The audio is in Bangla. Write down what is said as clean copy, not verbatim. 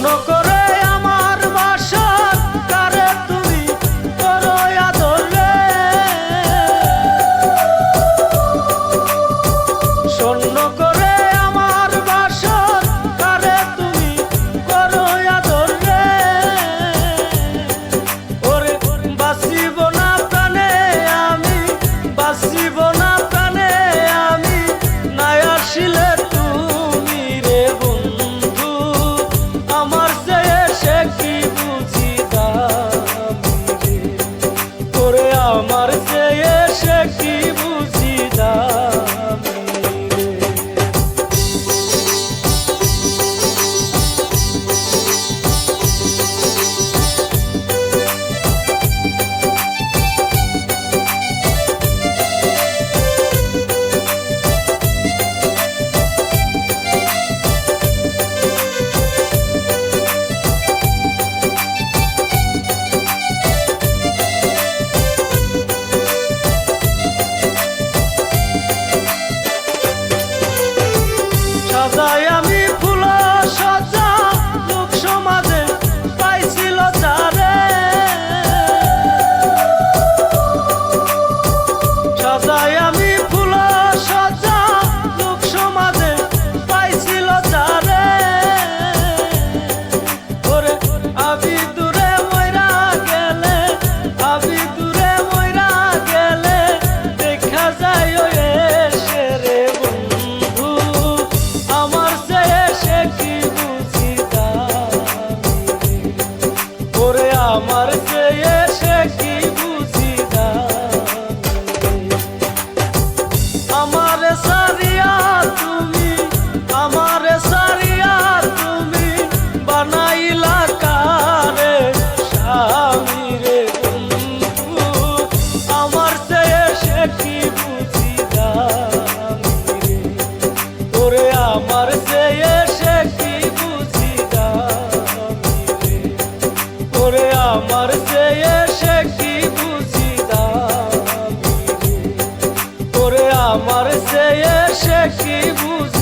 স্বর্ণ করে আমার বাসর কারে তুমি করো আদর রে, স্বর্ণ করে আমার বাসর কারে তুমি করো আদর রে। ওরে বাঁচিব না প্রাণে আমি, বাঁচিব না প্রাণে আমি, নাই আসিলে তুমি রে বন্ধু, আমার চেয়ে সে কি বুঝি দামি রে। ওরে আমার চেয়ে সে কি বুঝি দামি রে। সাজাই আমি ফুল সজা লোক সমাজে পাইছিল যারে, সাজাই আমি ফুল সজা লোক সমাজে পাইছিল যারে। ওরে আবি দূরে মইরা গেলে, আবি দূরে মইরা গেলে দেখা যায় এসে রে বন্ধু, আমার চেয়ে সে কি বুঝি দামি রে। ওরে আমার চেয়ে সে কি বুঝি দামি রে। আমারে সারিয়া তুমি, আমারে সারিয়া তুমি বানাইলা কারে স্বামী রে বন্ধু, আমার চেয়ে সে কি বুঝি দামি রে। ওরে আমার চেয়ে সে কি বুঝি দামি রে। ওরে আমার চেয়ে সে কি বুঝি দামি রে। ওরে আমার চেয়ে সে কি বুঝি